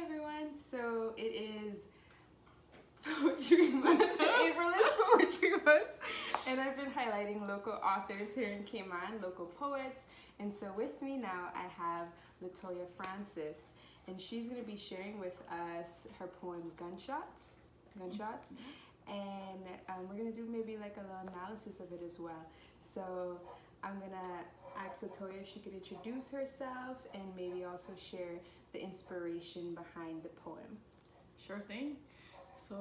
everyone. So it is Poetry Month. April is Poetry Month. And I've been highlighting local authors here in Cayman, local poets. And so with me now I have Latoya Francis. And she's going to be sharing with us her poem Gunshots. And we're going to do maybe like a little analysis of it as well. So I'm going to ask Latoya if she could introduce herself and maybe also share the inspiration behind the poem. Sure thing. So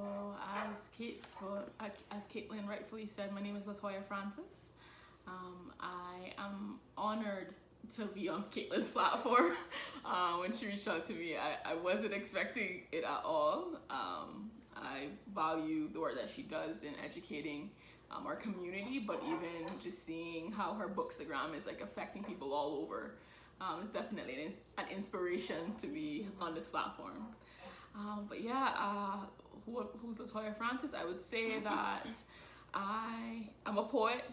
as Katlen rightfully said, my name is Latoya Francis. I am honored to be on Katlen's platform. When she reached out to me, I wasn't expecting it at all. I value the work that she does in educating our community, but even just seeing how her bookstagram is like affecting people all over is definitely an inspiration to be on this platform. But yeah, who's Latoya Francis? I would say that I am a poet.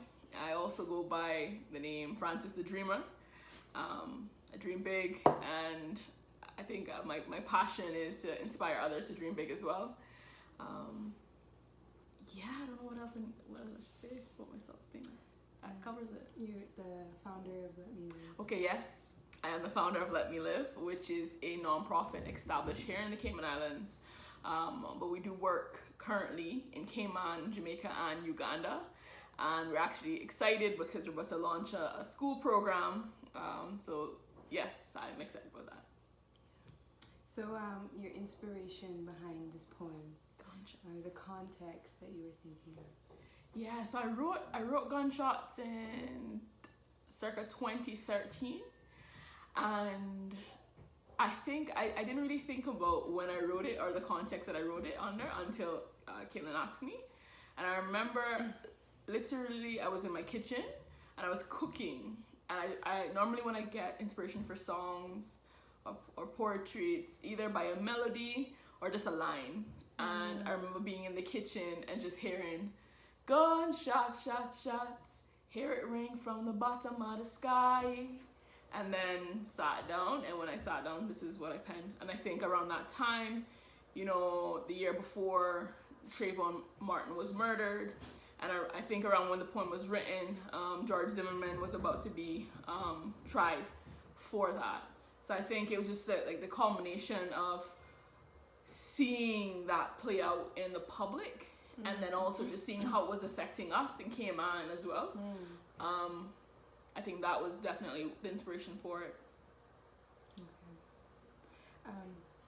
I also go by the name Francis the Dreamer. I dream big, and I think my passion is to inspire others to dream big as well. Yeah, I don't know what else I should say about myself. I think that covers it. You're the founder of Let Me Live. Okay, yes. I am the founder of Let Me Live, which is a non-profit established here in the Cayman Islands. But we do work currently in Cayman, Jamaica, and Uganda. And we're actually excited because we're about to launch a school program. So yes, I'm excited about that. So your inspiration behind this poem, or the context that you were thinking of? Yeah, so I wrote Gunshots in circa 2013, and I think I didn't really think about when I wrote it or the context that I wrote it under until Katlen asked me. And I remember literally I was in my kitchen and I was cooking, and I normally when I get inspiration for songs or poetry, it's either by a melody or just a line. And I remember being in the kitchen and just hearing gunshots, shots, shots, hear it ring from the bottom of the sky. And then sat down, and when I sat down, this is what I penned. And I think around that time, you know, the year before Trayvon Martin was murdered, and I think around when the poem was written, George Zimmerman was about to be tried for that. So I think it was just the culmination of seeing that play out in the public, and then also just seeing how it was affecting us in Cayman as well. I think that was definitely the inspiration for it. Okay.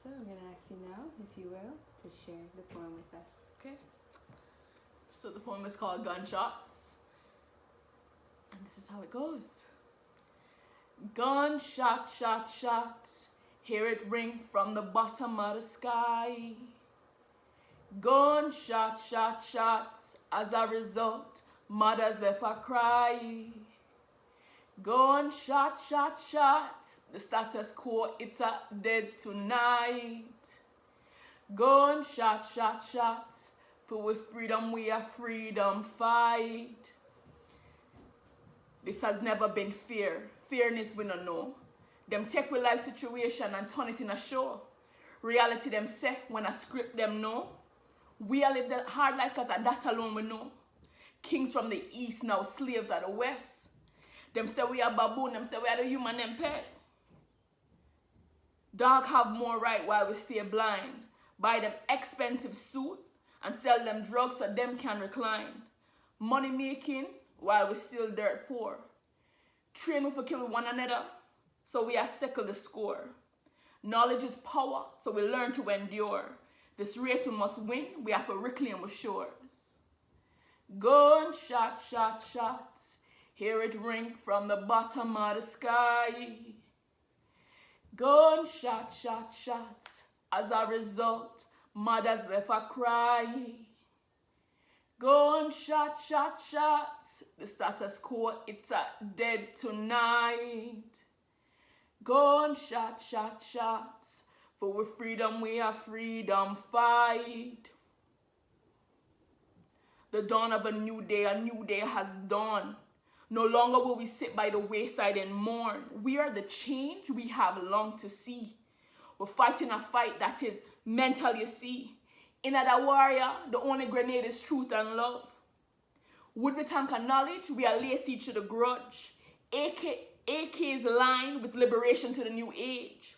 So I'm going to ask you now, if you will, to share the poem with us. Okay. So the poem is called Gunshots, and this is how it goes. Gunshot, shot, shots, hear it ring from the bottom of the sky. Gunshot, shot, shots, as a result, mothers left a cry. Gunshot, shot, shots, the status quo, it's a dead tonight. Gunshot, shot, shots, for with freedom we are freedom fight. This has never been fear. Fairness we don't know. Them take with life situation and turn it in a show. Reality them say when a script them know. We are live the hard life cause that alone we know. Kings from the east now slaves at the west. Them say we are baboon, them say we are the human them pet. Dog have more right while we stay blind. Buy them expensive suit and sell them drugs so them can recline. Money making while we still dirt poor. Train we for kill one another, so we are settle the score. Knowledge is power, so we learn to endure. This race we must win, we have to reclaim our shores. Gunshot, shot, shots, hear it ring from the bottom of the sky. Gunshot, shot, shots, as a result, mothers left a cry. Gunshot, shot, shots, the status quo, it's a dead tonight. Gunshot, shot, shots, for with freedom we are freedom fight. The dawn of a new day has dawned. No longer will we sit by the wayside and mourn. We are the change we have longed to see. We're fighting a fight that is mental, you see. In that warrior, the only grenade is truth and love. Would we tank a knowledge? We are lazy to the grudge. AK's line with liberation to the new age.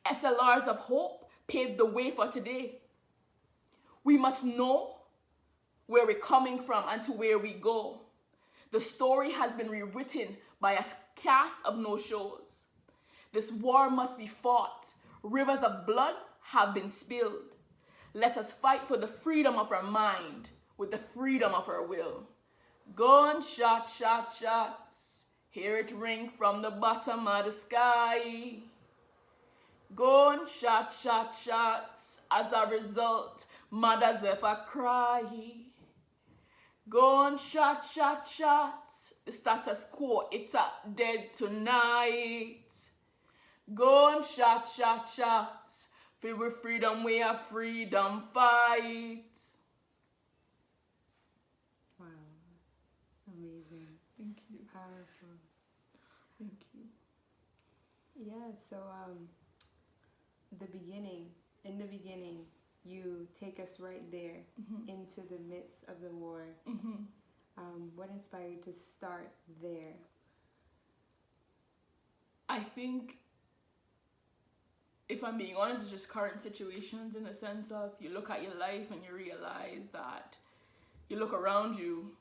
SLRs of hope paved the way for today. We must know where we're coming from and to where we go. The story has been rewritten by a cast of no-shows. This war must be fought. Rivers of blood have been spilled. Let us fight for the freedom of our mind with the freedom of our will. Gunshot, shot, shots. Hear it ring from the bottom of the sky. Gunshot, shot, shots. As a result, mothers left a cry. Gunshot, shot, shots. The status quo, it's a dead tonight. Gunshot, shot, shots. Filled with freedom, we have freedom fight. Wow. Amazing. Thank you. Powerful. Thank you. Yeah, so in the beginning, you take us right there into the midst of the war. What inspired you to start there? I think, if I'm being honest, it's just current situations, in the sense of you look at your life and you realize that you look around you,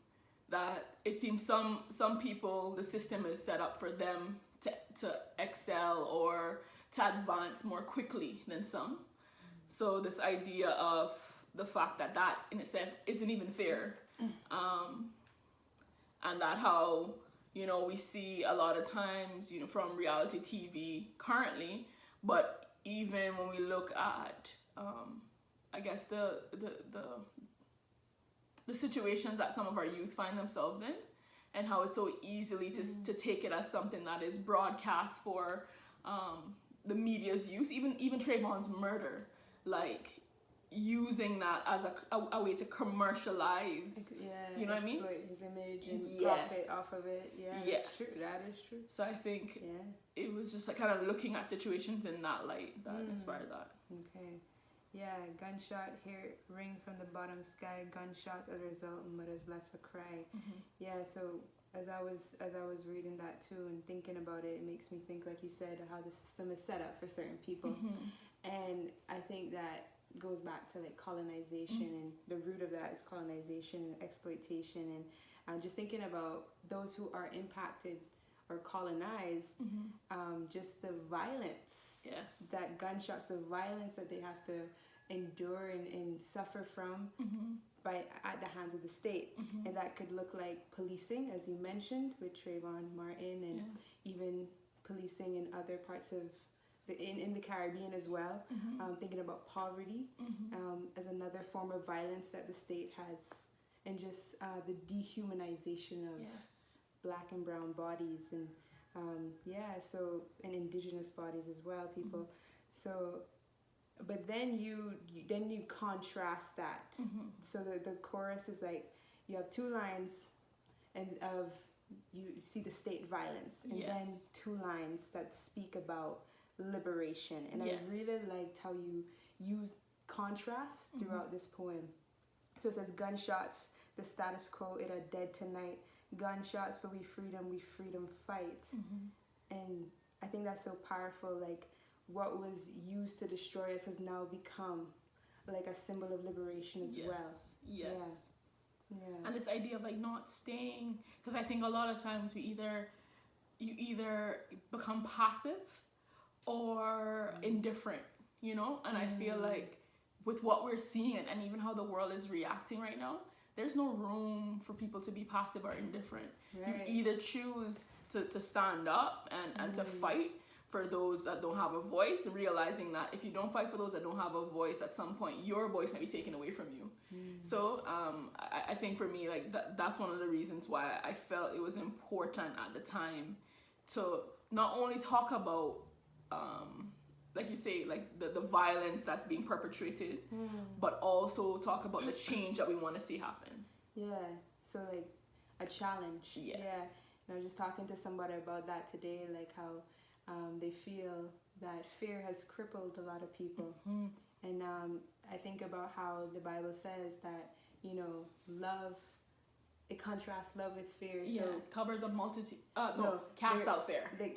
that it seems some people, the system is set up for them to excel or to advance more quickly than some. So this idea of the fact that in itself isn't even fair. And that how, we see a lot of times, from reality TV currently, but even when we look at, I guess the situations that some of our youth find themselves in, and how it's so easily to take it as something that is broadcast for the media's use, even Trayvon's murder, like using that as a way to commercialize, you know what I mean? Exploit his image and profit off of it. Yeah, that's true. That is true. So I think it was just like kind of looking at situations in that light that inspired that. Okay. Yeah, gunshot, hear it ring from the bottom sky, gunshots as a result, mothers left a cry. Yeah, so as I was reading that too and thinking about it, it makes me think, like you said, how the system is set up for certain people. And I think that goes back to like colonization, and the root of that is colonization and exploitation. And I'm just thinking about those who are impacted or colonized, just the violence that gunshots, the violence that they have to endure and suffer from at the hands of the state. And that could look like policing, as you mentioned, with Trayvon Martin, and even policing in other parts of in the Caribbean as well. Thinking about poverty as another form of violence that the state has, and just the dehumanization of black and brown bodies, and so, and indigenous bodies as well, people. So, but then you contrast that. So the chorus is like, you have two lines and you see the state violence, and then two lines that speak about liberation. And I really liked how you use contrast throughout this poem. So it says, gunshots, the status quo, it are dead tonight. Gunshots for we freedom fight. And I think that's so powerful. Like, what was used to destroy us has now become like a symbol of liberation as well. Yeah. And this idea of like not staying, because I think a lot of times you either become passive or indifferent, and I feel like with what we're seeing and even how the world is reacting right now, there's no room for people to be passive or indifferent. You either choose to stand up and to fight for those that don't have a voice, and realizing that if you don't fight for those that don't have a voice, at some point your voice might be taken away from you. So I think for me, like that's one of the reasons why I felt it was important at the time to not only talk about like you say, like the violence that's being perpetrated, but also talk about the change that we want to see happen. So like a challenge. And I was just talking to somebody about that today, like how they feel that fear has crippled a lot of people. And I think about how the Bible says that, you know, love, it contrasts love with fear. Yeah, So covers a multitude. cast out fear. They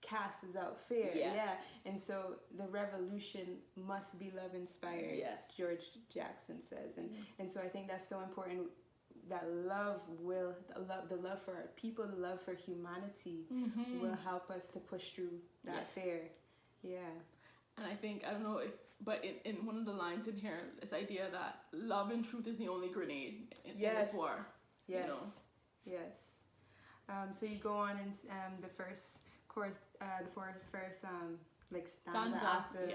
casts out fear. Yes. Yeah. And so the revolution must be love inspired. Yes. George Jackson says. And so I think that's so important, that love will, the love for our people, the love for humanity will help us to push through that fear. Yeah. And I think, I don't know if, but in one of the lines in here, this idea that love and truth is the only grenade in this war. Yes. You know? Yes. So you go on in the first chorus, the first like stanza after the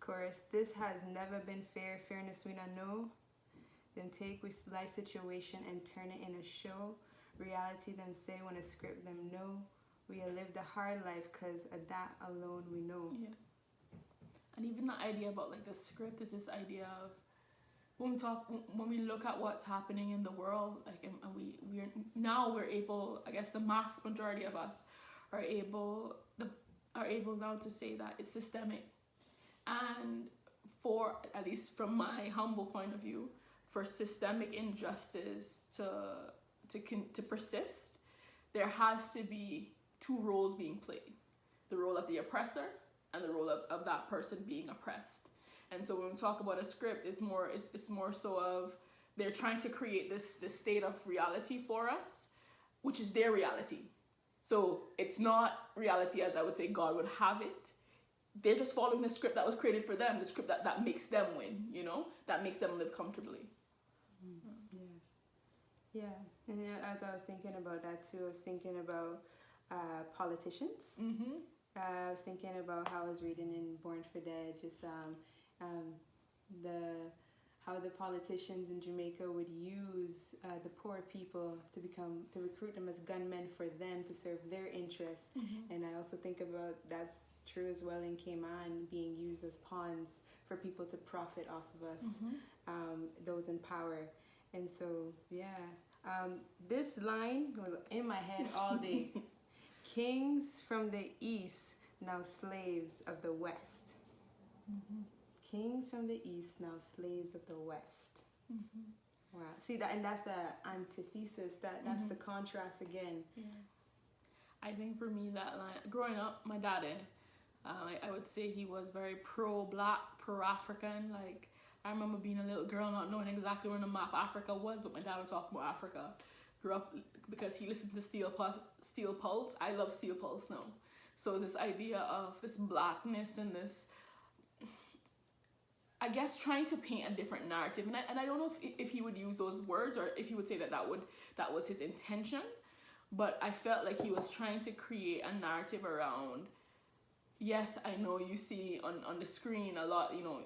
chorus. This has never been fair, fairness we not know. Then take with life situation and turn it in a show. Reality them say when a script them know. We have lived a hard life cause of that alone we know. Yeah. And even the idea about like the script is this idea of when we look at what's happening in the world, like and we're able, I guess the mass majority of us are able now to say that it's systemic. And for, at least from my humble point of view, for systemic injustice to persist, there has to be two roles being played: the role of the oppressor and the role of that person being oppressed. And so when we talk about a script, it's more so of they're trying to create this state of reality for us, which is their reality. So it's not reality as I would say God would have it. They're just following the script that was created for them, the script that makes them win, you know, that makes them live comfortably. Yeah. And as I was thinking about that too, I was thinking about politicians. I was thinking about how I was reading in Born for Dead, just how the politicians in Jamaica would use the poor people to recruit them as gunmen for them to serve their interests. And I also think about that's true as well in Cayman, being used as pawns for people to profit off of us, those in power. And so, this line was in my head all day. Kings from the east, now slaves of the west. Kings from the east, now slaves of the west. Wow. See that, and that's the antithesis. That's the contrast again. Yeah. I think for me that line, growing up, my daddy, I would say he was very pro-black, pro-African. Like I remember being a little girl not knowing exactly where the map Africa was, but my dad would talk about Africa. Grew up because he listened to Steel Pulse. I love Steel Pulse now. So this idea of this blackness and this, I guess, trying to paint a different narrative, and I don't know if he would use those words or if he would say that was his intention, but I felt like he was trying to create a narrative around. Yes, I know you see on the screen a lot, you know,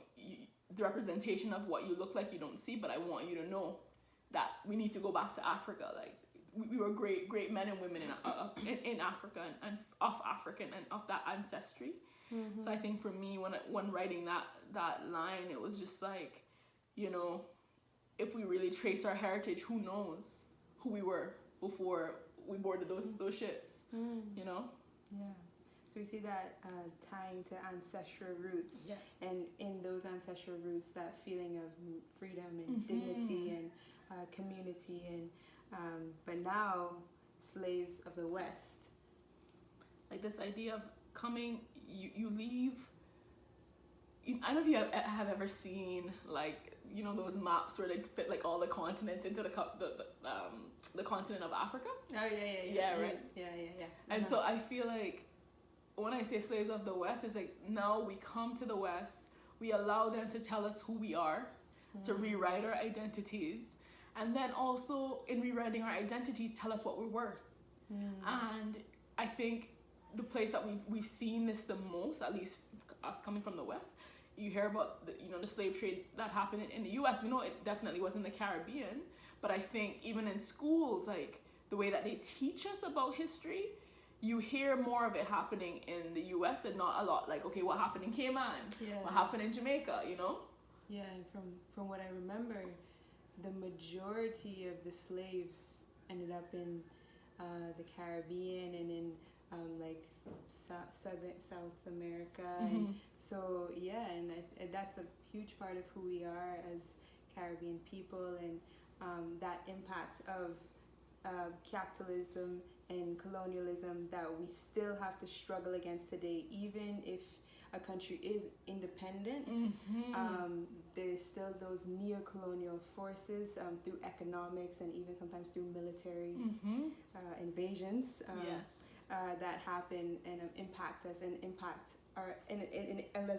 the representation of what you look like you don't see, but I want you to know that we need to go back to Africa. Like we were great men and women in Africa and of African and of that ancestry. So I think for me, when writing that line, it was just like, you know, if we really trace our heritage, who knows who we were before we boarded those ships, you know? Yeah. So we see that tying to ancestral roots. Yes. And in those ancestral roots, that feeling of freedom and dignity and community and but now slaves of the West. Like this idea of coming, you leave. I don't know if you have ever seen, like, you know, those maps where they fit like all the continents into the continent of Africa. Oh yeah. Yeah, right. Yeah. And so I feel like when I say slaves of the West, it's like now we come to the West, we allow them to tell us who we are, to rewrite our identities, and then also in rewriting our identities, tell us what we're worth. And I think the place that we've seen this the most, at least us coming from the West, you hear about the slave trade that happened in the U.S. We know it definitely was in the Caribbean, but I think even in schools, like the way that they teach us about history, you hear more of it happening in the U.S. and not a lot like, okay, what happened in Cayman? What happened in Jamaica, you know? Yeah, and from what I remember, the majority of the slaves ended up in the Caribbean and in like South America, and so yeah, and that's a huge part of who we are as Caribbean people, and that impact of capitalism and colonialism that we still have to struggle against today, even if a country is independent. There's still those neo-colonial forces through economics and even sometimes through military invasions that happen and impact us and impact our and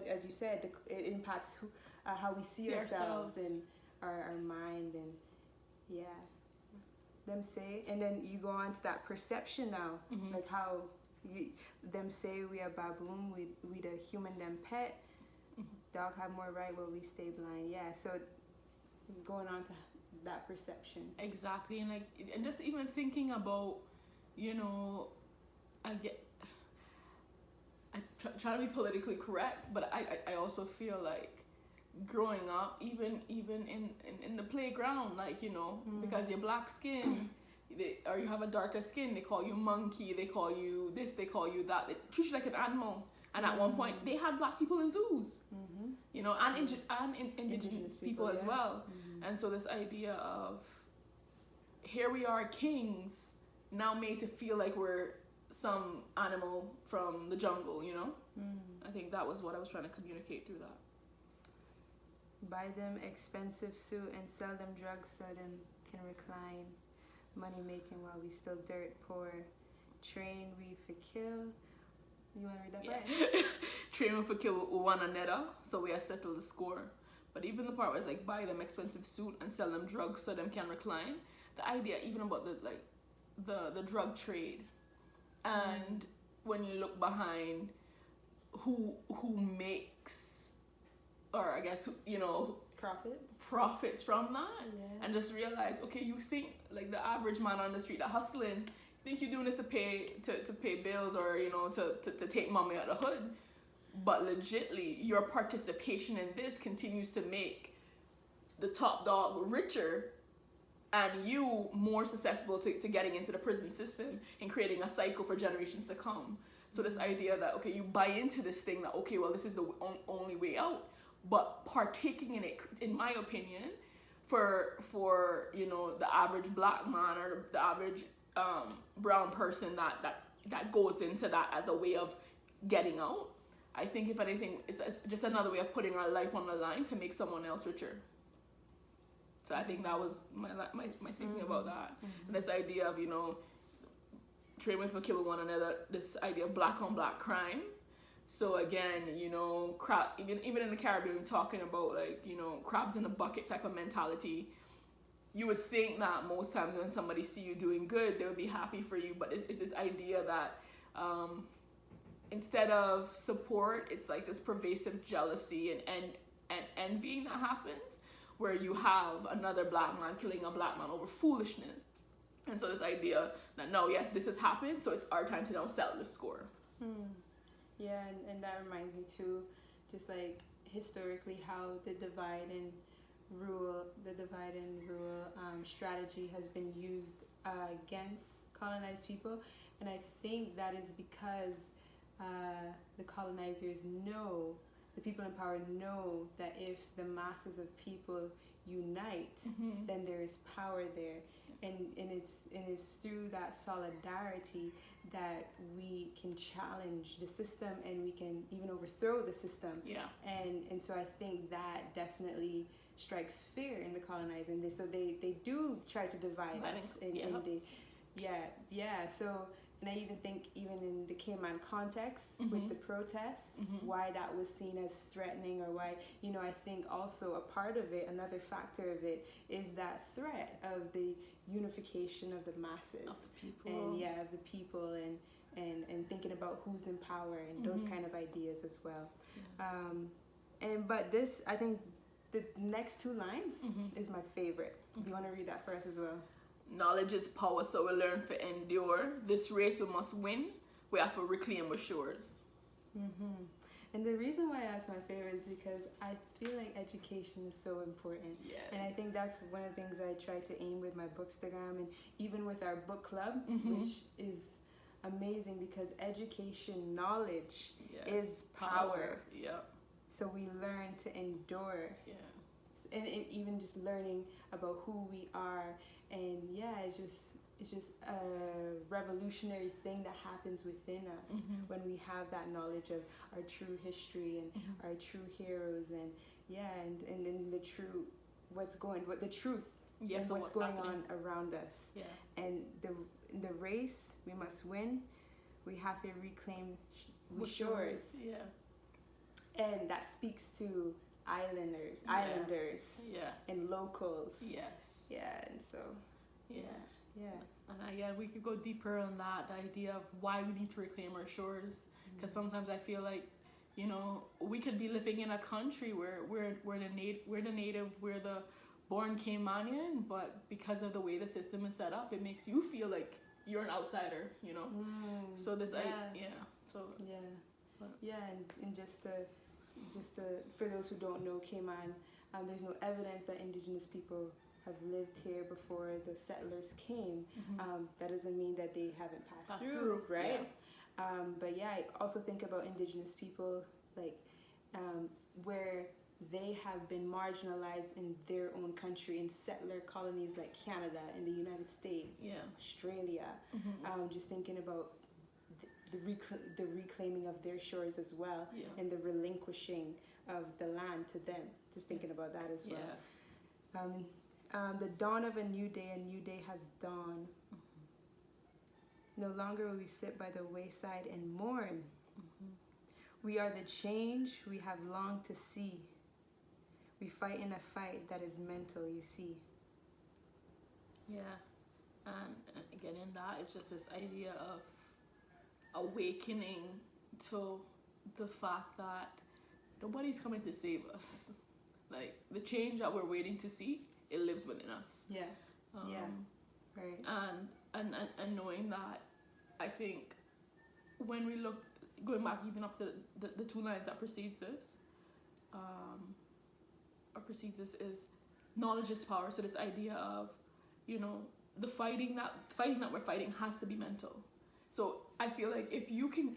as you said, it impacts how we see ourselves and our mind, and them say, and then you go on to that perception now, like how them say we are baboon, we the human them pet, dog have more right while we stay blind. So going on to that perception. Exactly. And and just even thinking about, I try to be politically correct, but I also feel like growing up, even in the playground, like, because you're black skin, or you have a darker skin, they call you monkey, they call you this, they call you that, they treat you like an animal. And at one point they had black people in zoos, and indigenous people as well. And so this idea of here we are, kings, now made to feel like we're some animal from the jungle, I think that was what I was trying to communicate through that. Buy them expensive suit and sell them drugs so them can recline. Money making while we still dirt poor. Train we for kill. You want to read that part? Train we for kill one nedda, so we have settled the score. But even the part where it's like buy them expensive suit and sell them drugs so them can recline. The idea even about the drug trade, and when you look behind who makes, or I guess profits from that, and just realize, okay, you think like the average man on the street that hustling, think you're doing this to pay bills, or to take mommy out of the hood, but legitly your participation in this continues to make the top dog richer and you more susceptible to getting into the prison system and creating a cycle for generations to come. So this idea that, okay, you buy into this thing that, okay, well, this is the only way out, but partaking in it, in my opinion, for the average black man or the average brown person that goes into that as a way of getting out, I think if anything, it's just another way of putting our life on the line to make someone else richer. So I think that was my thinking about that. And this idea of, trading for killing one another, this idea of black on black crime. So again, even in the Caribbean, talking about like, crabs in a bucket type of mentality. You would think that most times when somebody see you doing good, they would be happy for you. But it's this idea that instead of support, it's like this pervasive jealousy and envying that happens, where you have another black man killing a black man over foolishness. And so this idea that, no, yes, this has happened, so it's our time to now settle the score. Yeah, and that reminds me too, just like historically how the divide and rule strategy has been used against colonized people. And I think that is because the colonizers know, the people in power know that if the masses of people unite, then there is power there. And it's through that solidarity that we can challenge the system and we can even overthrow the system. And so I think that definitely strikes fear in the colonizing. So they do try to divide us. So, and I even think even in the Cayman context with the protests, why that was seen as threatening, or why, I think also a part of it, another factor of it, is that threat of the unification of the masses, of the people. And the people, and thinking about who's in power and those kind of ideas as well. But this, I think the next two lines is my favorite. Do you want to read that for us as well? Knowledge is power, so we learn to endure. This race we must win. We have to reclaim our shores. And the reason why that's my favorite is because I feel like education is so important. And I think that's one of the things I try to aim with my Bookstagram, and even with our book club, which is amazing because education, knowledge Yes. is power. Yep. So we learn to endure. Yeah. And even just learning about who we are, and it's just a revolutionary thing that happens within us when we have that knowledge of our true history and our true heroes, and and the true the truth Yes, and so what's going happening on around us. Yeah. And the race, we must win. We have to reclaim shores. Yeah. And that speaks to islanders, Yes. and locals. Yes. Yeah, and so Yeah. yeah. And again, we could go deeper on that, the idea of why we need to reclaim our shores. Because sometimes I feel like, you know, we could be living in a country where we're the native, we're the born Caymanian, but because of the way the system is set up, it makes you feel like you're an outsider, you know. So this, and just to for those who don't know Cayman, there's no evidence that indigenous people have lived here before the settlers came. That doesn't mean that they haven't passed through, right? Yeah. But yeah, I also think about indigenous people like where they have been marginalized in their own country, in settler colonies like Canada, in the United States, Australia. Just thinking about the reclaiming of their shores as well, and the relinquishing of the land to them. Just thinking about that as well. The dawn of a new day has dawned. No longer will we sit by the wayside and mourn. We are the change we have longed to see. We fight in a fight that is mental, you see. Yeah. And again, in that, it's just this idea of awakening to the fact that nobody's coming to save us. Like, the change that we're waiting to see, it lives within us. Yeah. Right. And knowing that, I think when we look, going back even up to the two lines that precedes this, is knowledge is power. So this idea of, you know, the fighting that we're fighting has to be mental. So I feel like if you can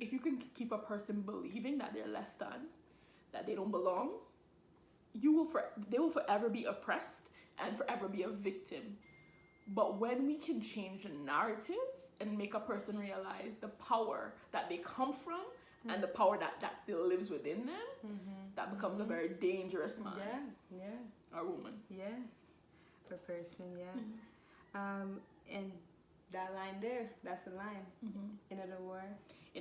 keep a person believing that they're less than, that they don't belong, they will forever be oppressed and forever be a victim. But when we can change the narrative and make a person realize the power that they come from and the power that still lives within them, that becomes a very dangerous man. Or woman. A person, and that line there, that's the line. In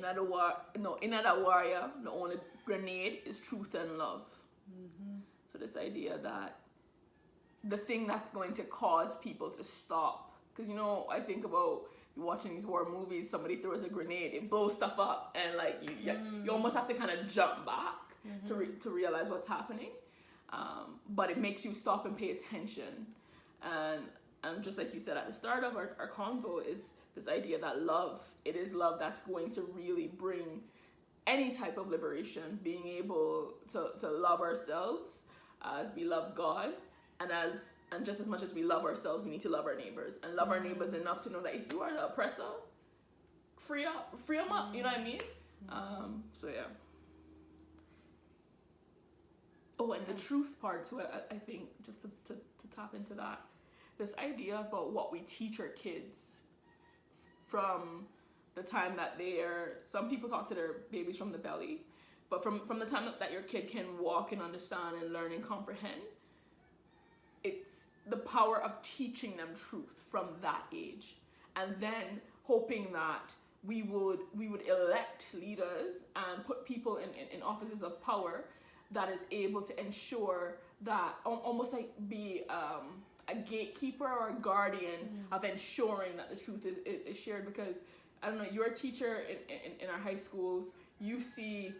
other warrior, the only grenade is truth and love. So this idea that the thing that's going to cause people to stop, because, you know, I think about you watching these war movies, somebody throws a grenade, it blows stuff up, and like you almost have to kind of jump back to realize what's happening. But it makes you stop and pay attention. And just like you said at the start of our convo, is this idea that it is love that's going to really bring any type of liberation, being able to love ourselves as we love God, and just as much as we love ourselves, we need to love our neighbors, and love our neighbors enough to know that if you are the oppressor, free them up, you know what I mean? So yeah. Oh, and the truth part too, I think, just to tap into that, this idea about what we teach our kids from the time that some people talk to their babies from the belly, but from the time that your kid can walk and understand and learn and comprehend, it's the power of teaching them truth from that age, and then hoping that we would elect leaders and put people in offices of power that is able to ensure that, almost like be a gatekeeper or a guardian of ensuring that the truth is shared. Because, I don't know, you're a teacher in our high schools, you see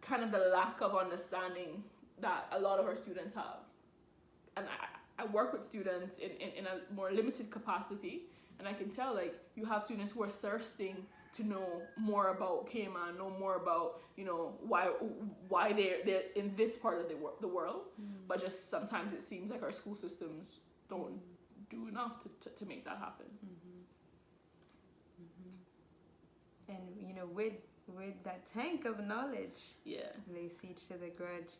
kind of the lack of understanding that a lot of our students have. And I work with students in a more limited capacity, and I can tell, like, you have students who are thirsting to know more about Cayman, know more about, you know, why they're in this part of the world, but just sometimes it seems like our school systems don't do enough to make that happen. And with that tank of knowledge, Yeah. lay siege to the grudge.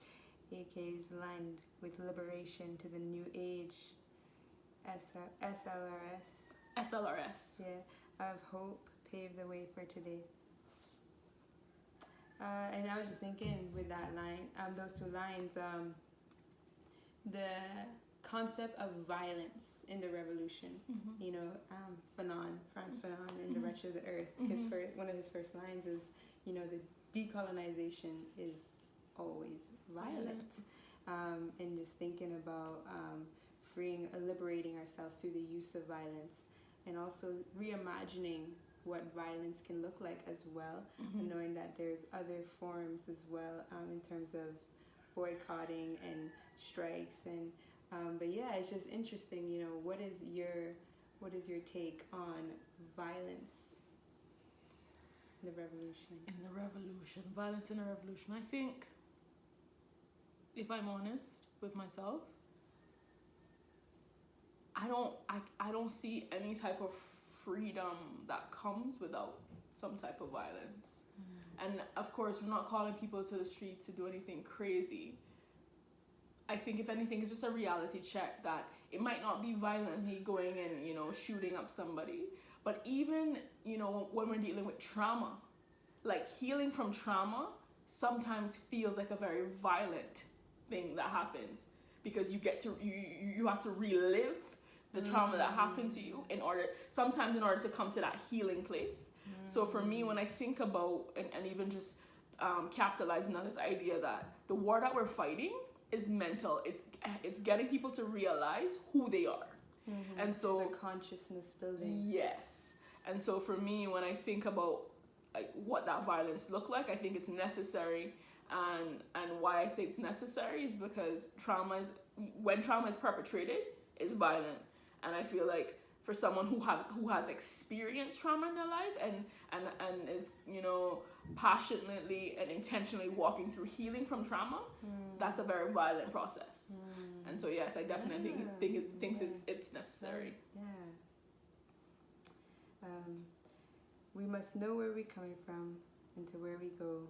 AK's lined with liberation to the new age. SLRS. Yeah, of hope pave the way for today. And I was just thinking with that line, those two lines, the concept of violence in the revolution. Frantz Fanon in The Wretch of the Earth. One of his first lines is, the decolonization is always violent. And just thinking about liberating ourselves through the use of violence, and also reimagining what violence can look like as well, and knowing that there's other forms as well, in terms of boycotting and strikes. And but yeah, it's just interesting. What is your take on violence in the revolution? Violence in the revolution. I think, if I'm honest with myself, I don't see any type of freedom that comes without some type of violence. And of course, we're not calling people to the streets to do anything crazy. I think if anything, it's just a reality check that it might not be violently going and shooting up somebody, but even when we're dealing with trauma, like healing from trauma sometimes feels like a very violent thing that happens, because you have to relive the trauma that happened to you in order to come to that healing place. So for me, when I think about and even just capitalizing on this idea that the war that we're fighting is mental, it's getting people to realize who they are. And so it's a consciousness building. Yes. And so for me, when I think about what that violence look like, I think it's necessary. And why I say it's necessary is because when trauma is perpetrated, it's violent. And I feel like for someone who has experienced trauma in their life and is passionately and intentionally walking through healing from trauma, that's a very violent process. And so yes, I definitely think it's necessary. We must know where we're coming from and to where we go.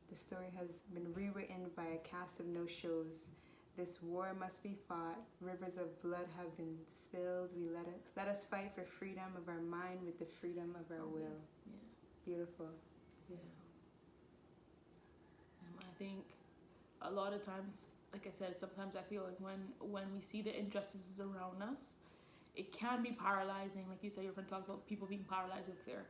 The story has been rewritten by a cast of no-shows. This war must be fought. Rivers of blood have been spilled. Let us fight for freedom of our mind with the freedom of our will. Yeah. Beautiful. Yeah. I think a lot of times, like I said, sometimes I feel like when we see the injustices around us, it can be paralyzing. Like you said, you're going to talk about people being paralyzed with fear.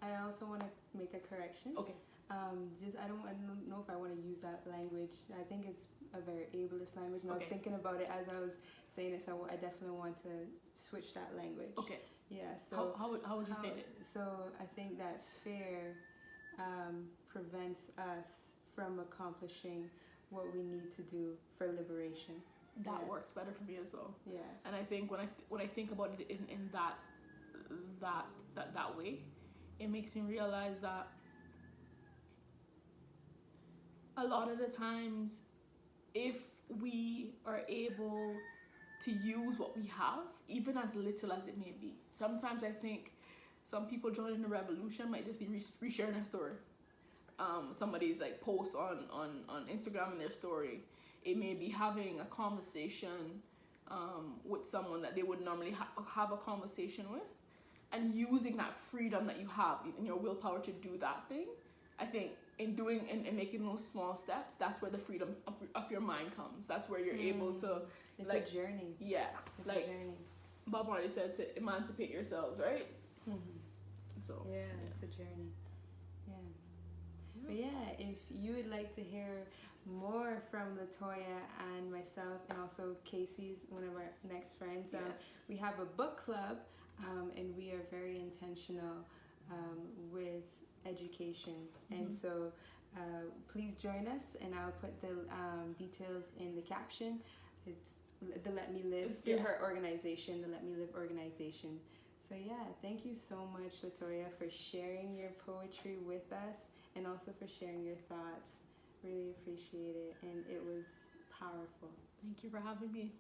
I also want to make a correction. Okay. I don't know if I want to use that language. I think it's a very ableist language, and I was thinking about it as I was saying it, so I definitely want to switch that language. Okay. Yeah. So how would you say it? So I think that fear prevents us from accomplishing what we need to do for liberation. That works better for me as well. Yeah. And I think when I think about it in that way, it makes me realize that a lot of the times, if we are able to use what we have, even as little as it may be, sometimes I think some people joining the revolution might just be resharing a story. Somebody's post on Instagram in their story. It may be having a conversation with someone that they would normally have a conversation with, and using that freedom that you have in your willpower to do that thing. I think in doing and making those small steps, that's where the freedom of your mind comes. That's where you're able to it's a journey. Yeah, it's a journey. Bob Marley said to emancipate yourselves, right? So it's a journey. But if you would like to hear more from Latoya and myself, and also Casey's one of our next friends, we have a book club, and we are very intentional with education. And so please join us, and I'll put the details in the caption. It's the Let Me Live through her organization, the Let Me Live organization. So thank you so much, Latoya, for sharing your poetry with us, and also for sharing your thoughts. Really appreciate it, and it was powerful. Thank you for having me.